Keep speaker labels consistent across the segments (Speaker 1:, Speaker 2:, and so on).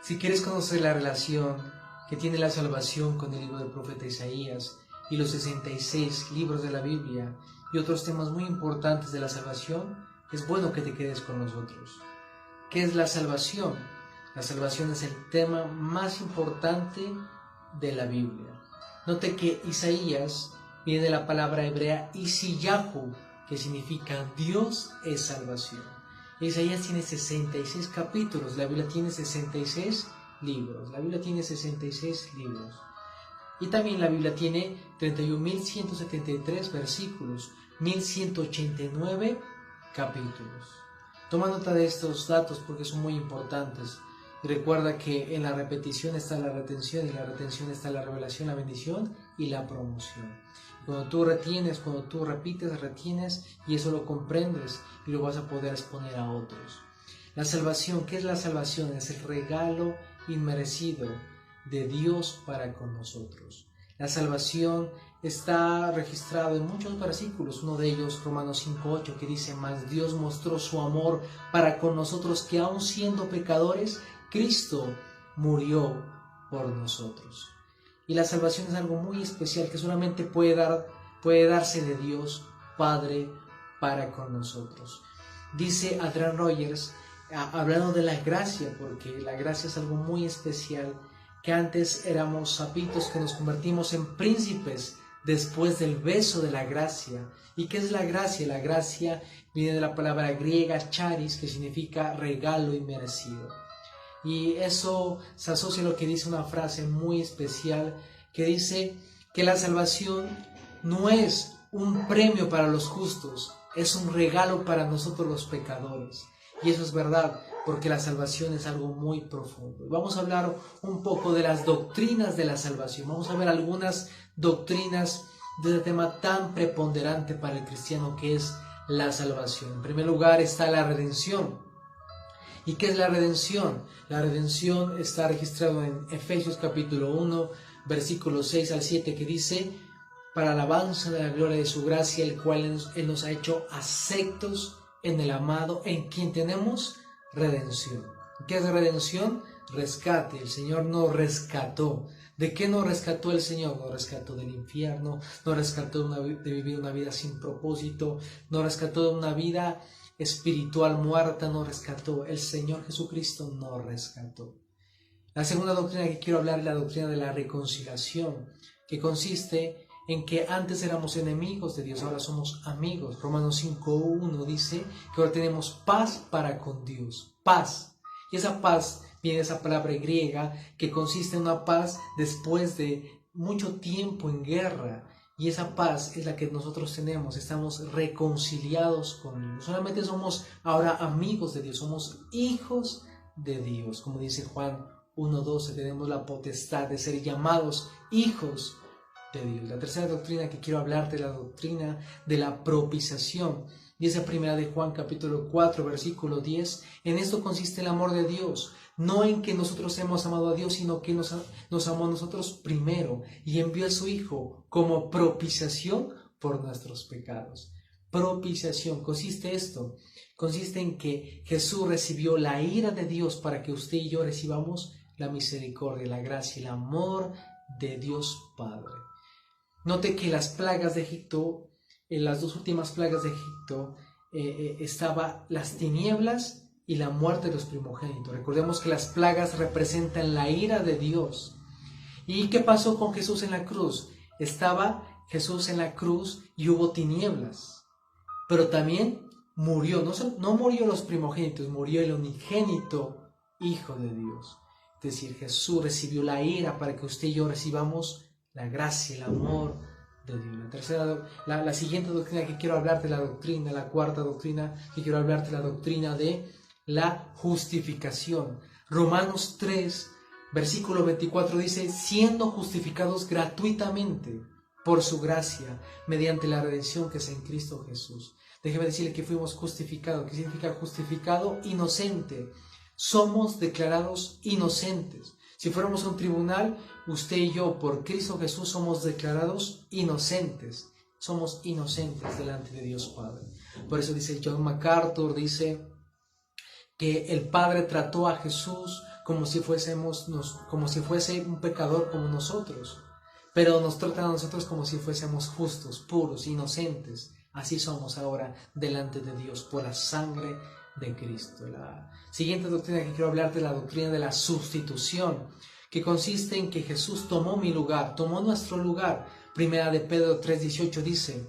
Speaker 1: Si quieres conocer la relación que tiene la salvación con el libro del profeta Isaías y los 66 libros de la Biblia y otros temas muy importantes de la salvación, es bueno que te quedes con nosotros. ¿Qué es la salvación? La salvación es el tema más importante de la Biblia. Note que Isaías viene de la palabra hebrea Isiyahu, que significa Dios es salvación. Isaías tiene 66 capítulos, la Biblia tiene 66 libros. La Biblia tiene 66 libros. Y también la Biblia tiene 31.173 versículos, 1.189 capítulos. Toma nota de estos datos porque son muy importantes. Y recuerda que en la repetición está la retención, y en la retención está la revelación, la bendición y la promoción. Cuando tú retienes, cuando tú repites, retienes, y eso lo comprendes y lo vas a poder exponer a otros. La salvación, ¿qué es la salvación? Es el regalo inmerecido de Dios para con nosotros. La salvación está registrado en muchos versículos, uno de ellos Romanos 5:8, que dice: mas Dios mostró su amor para con nosotros, que aun siendo pecadores, Cristo murió por nosotros. Y la salvación es algo muy especial que solamente puede darse de Dios Padre para con nosotros. Dice Adrian Rogers, hablando de la gracia, porque la gracia es algo muy especial, que antes éramos sapitos que nos convertimos en príncipes después del beso de la gracia. ¿Y qué es la gracia? La gracia viene de la palabra griega charis, que significa regalo inmerecido. Y eso se asocia a lo que dice una frase muy especial, que dice que la salvación no es un premio para los justos, es un regalo para nosotros los pecadores. Y eso es verdad, porque la salvación es algo muy profundo. Vamos a hablar un poco de las doctrinas de la salvación. Vamos a ver algunas doctrinas de este tema tan preponderante para el cristiano, que es la salvación. En primer lugar está la redención. ¿Y qué es la redención? La redención está registrado en Efesios capítulo 1, versículos 6 al 7, que dice: para alabanza de la gloria de su gracia, el cual Él nos ha hecho aceptos en el amado, en quien tenemos redención. ¿Qué es redención? Rescate. El Señor nos rescató. ¿De qué nos rescató el Señor? Nos rescató del infierno, nos rescató de vivir una vida sin propósito, nos rescató de una vida espiritual muerta, nos rescató. El Señor Jesucristo nos rescató. La segunda doctrina que quiero hablar es la doctrina de la reconciliación, que consiste en que antes éramos enemigos de Dios, ahora somos amigos. Romanos 5:1 dice que ahora tenemos paz para con Dios. Paz. Y esa paz viene de esa palabra griega que consiste en una paz después de mucho tiempo en guerra. Y esa paz es la que nosotros tenemos, estamos reconciliados con Dios. No solamente somos ahora amigos de Dios, somos hijos de Dios. Como dice Juan 1:12, tenemos la potestad de ser llamados hijos de Dios. La tercera doctrina que quiero hablarte es la doctrina de la propiciación. Dice primera de Juan capítulo 4, versículo 10, en esto consiste el amor de Dios, no en que nosotros hemos amado a Dios, sino que nos amó a nosotros primero y envió a su Hijo como propiciación por nuestros pecados. Propiciación, consiste en que Jesús recibió la ira de Dios para que usted y yo recibamos la misericordia, la gracia y el amor de Dios Padre. Note que las plagas de Egipto, en las dos últimas plagas de Egipto, estaba las tinieblas y la muerte de los primogénitos. Recordemos que las plagas representan la ira de Dios. ¿Y qué pasó con Jesús en la cruz? Estaba Jesús en la cruz y hubo tinieblas, pero también murió, no murió los primogénitos, murió el unigénito Hijo de Dios. Es decir, Jesús recibió la ira para que usted y yo recibamos la gracia, el amor de Dios. La siguiente doctrina que quiero hablarte, la cuarta doctrina que quiero hablarte, la doctrina de la justificación. Romanos 3, versículo 24 dice: siendo justificados gratuitamente por su gracia, mediante la redención que es en Cristo Jesús. Déjeme decirle que fuimos justificados. ¿Qué significa justificado? Inocente. Somos declarados inocentes. Si fuéramos a un tribunal, usted y yo, por Cristo Jesús, somos declarados inocentes. Somos inocentes delante de Dios Padre. Por eso dice John MacArthur, dice que el Padre trató a Jesús como si fuese un pecador como nosotros, pero nos tratan a nosotros como si fuésemos justos, puros, inocentes. Así somos ahora delante de Dios por la sangre de Cristo. La siguiente doctrina que quiero hablarte es la doctrina de la sustitución, que consiste en que Jesús tomó mi lugar, tomó nuestro lugar. Primera de Pedro 3:18 dice: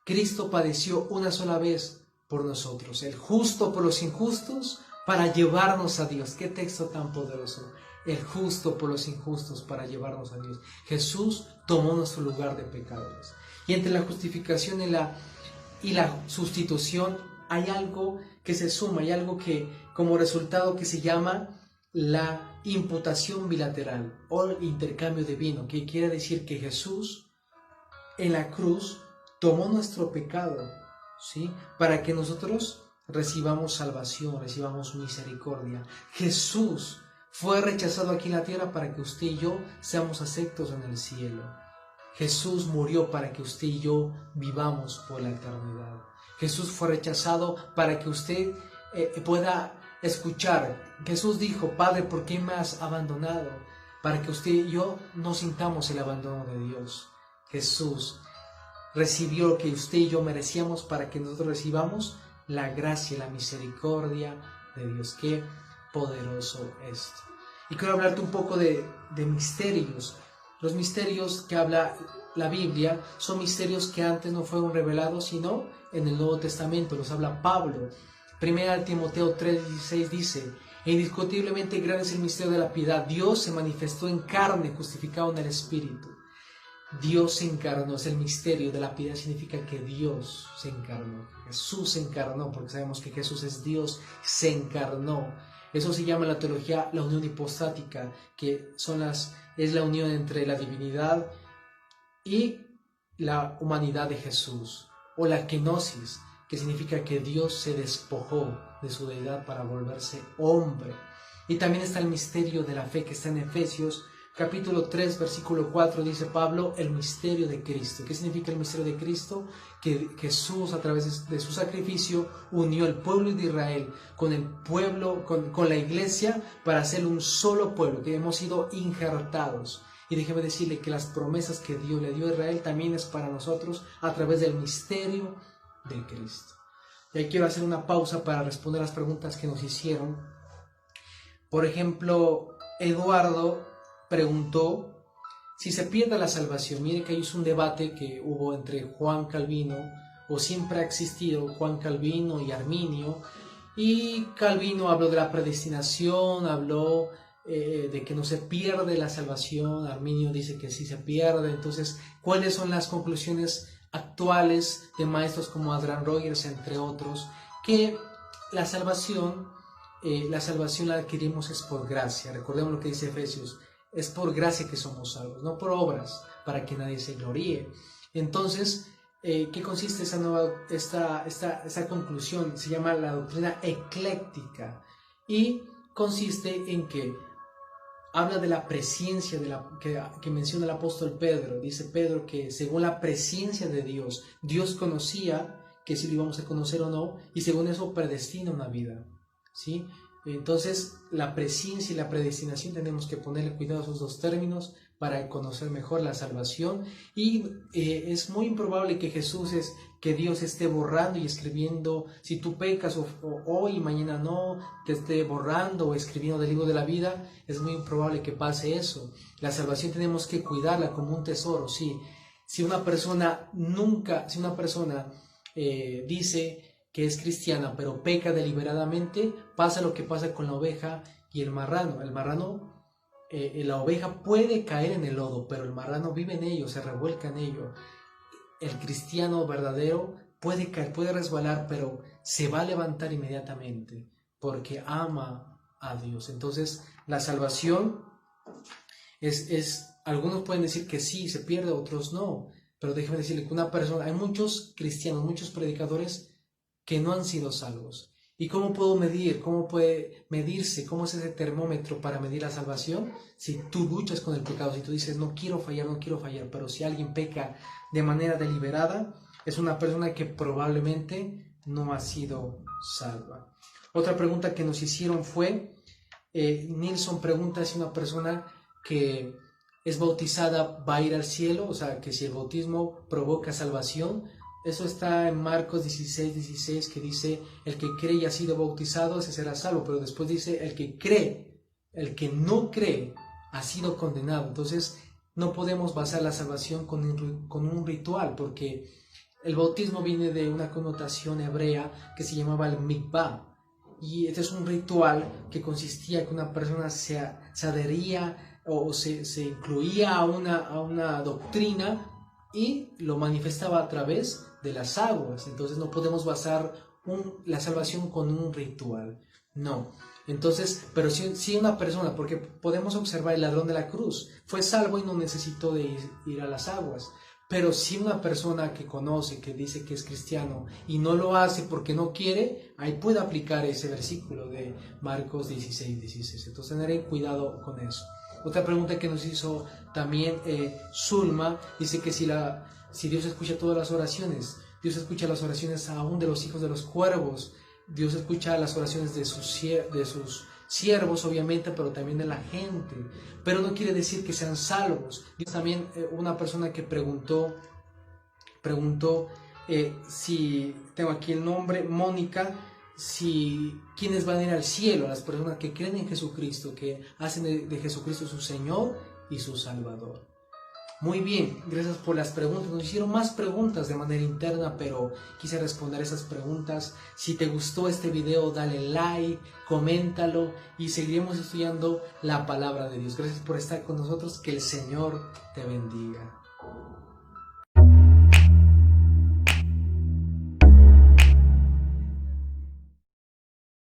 Speaker 1: Cristo padeció una sola vez por nosotros, el justo por los injustos, para llevarnos a Dios. Qué texto tan poderoso. El justo por los injustos para llevarnos a Dios. Jesús tomó nuestro lugar de pecadores. Y entre la justificación y la sustitución hay algo que se suma, hay algo que como resultado que se llama la imputación bilateral o intercambio divino, que quiere decir que Jesús en la cruz tomó nuestro pecado, ¿sí? Para que nosotros recibamos salvación, recibamos misericordia. Jesús fue rechazado aquí en la tierra para que usted y yo seamos aceptos en el cielo. Jesús murió para que usted y yo vivamos por la eternidad. Jesús fue rechazado para que usted pueda escuchar. Jesús dijo: Padre, ¿por qué me has abandonado? Para que usted y yo no sintamos el abandono de Dios. Jesús recibió lo que usted y yo merecíamos para que nosotros recibamos la gracia y la misericordia de Dios. Qué poderoso esto. Y quiero hablarte un poco de misterios. Los misterios que habla la Biblia son misterios que antes no fueron revelados, sino en el Nuevo Testamento. Los habla Pablo. Primera de Timoteo 3:16 dice: indiscutiblemente grande es el misterio de la piedad. Dios se manifestó en carne, justificado en el Espíritu. Dios se encarnó, es el misterio de la piedad, significa que Dios se encarnó. Jesús se encarnó, porque sabemos que Jesús es Dios, se encarnó. Eso se llama en la teología la unión hipostática, que es la unión entre la divinidad y la humanidad de Jesús, o la kenosis, que significa que Dios se despojó de su deidad para volverse hombre. Y también está el misterio de la fe, que está en Efesios capítulo 3, versículo 4, dice Pablo: el misterio de Cristo. ¿Qué significa el misterio de Cristo? Que Jesús, a través de su sacrificio, unió el pueblo de Israel con el pueblo, con la iglesia, para hacer un solo pueblo, que hemos sido injertados. Y déjeme decirle que las promesas que Dios le dio a Israel también es para nosotros a través del misterio de Cristo. Y ahí quiero hacer una pausa para responder las preguntas que nos hicieron. Por ejemplo, Eduardo preguntó si se pierde la salvación. Mire que es un debate que hubo entre Juan Calvino, o siempre ha existido, Juan Calvino y Arminio. Y Calvino habló de la predestinación, habló de que no se pierde la salvación. Arminio dice que sí se pierde. Entonces, ¿cuáles son las conclusiones actuales de maestros como Adrian Rogers, entre otros? Que la salvación la adquirimos es por gracia. Recordemos lo que dice Efesios: es por gracia que somos salvos, no por obras, para que nadie se gloríe. Entonces, ¿qué consiste esta conclusión? Se llama la doctrina ecléctica, y consiste en que habla de la presencia que menciona el apóstol Pedro. Dice Pedro que según la presencia de Dios, Dios conocía que si lo íbamos a conocer o no, y según eso predestina una vida, ¿sí? Entonces, la presencia y la predestinación tenemos que ponerle cuidado a esos dos términos para conocer mejor la salvación. Y es muy improbable que Dios esté borrando y escribiendo. Si tú pecas hoy y mañana no, te esté borrando o escribiendo del libro de la vida. Es muy improbable que pase eso. La salvación tenemos que cuidarla como un tesoro, sí. Si una persona dice que es cristiana, pero peca deliberadamente, pasa lo que pasa con la oveja y el marrano. La oveja puede caer en el lodo, pero el marrano vive en ello, se revuelca en ello. El cristiano verdadero puede caer, puede resbalar, pero se va a levantar inmediatamente, porque ama a Dios. Entonces, la salvación algunos pueden decir que sí, se pierde, otros no. Pero déjeme decirle que hay muchos cristianos, muchos predicadores que no han sido salvos. ¿Y cómo puedo medir? ¿Cómo puede medirse? ¿Cómo es ese termómetro para medir la salvación? Si tú luchas con el pecado, si tú dices no quiero fallar, pero si alguien peca de manera deliberada, es una persona que probablemente no ha sido salva. Otra pregunta que nos hicieron fue Nilsson pregunta si una persona que es bautizada va a ir al cielo, o sea, que si el bautismo provoca salvación. Eso está en Marcos 16:16, que dice, el que cree y ha sido bautizado, ese será salvo, pero después dice, el que cree, el que no cree, ha sido condenado. Entonces, no podemos basar la salvación con un ritual, porque el bautismo viene de una connotación hebrea que se llamaba el mikvah, y este es un ritual que consistía en que una persona se adhería o se incluía a una doctrina y lo manifestaba a través de las aguas. Entonces no podemos basar la salvación con un ritual, no. Entonces, pero si una persona, porque podemos observar el ladrón de la cruz, fue salvo y no necesitó de ir a las aguas. Pero si una persona que conoce, que dice que es cristiano y no lo hace porque no quiere, ahí puede aplicar ese versículo de Marcos 16:16. Entonces tener cuidado con eso. Otra pregunta que nos hizo también Zulma, dice que si Dios escucha todas las oraciones, Dios escucha las oraciones aún de los hijos de los cuervos, Dios escucha las oraciones de sus siervos, obviamente, pero también de la gente, pero no quiere decir que sean salvos. Dios también, una persona que preguntó si, tengo aquí el nombre, Mónica, si quienes van a ir al cielo, las personas que creen en Jesucristo, que hacen de Jesucristo su Señor y su Salvador. Muy bien, gracias por las preguntas. Nos hicieron más preguntas de manera interna, pero quise responder esas preguntas. Si te gustó este video, dale like, coméntalo y seguiremos estudiando la palabra de Dios. Gracias por estar con nosotros. Que el Señor te bendiga.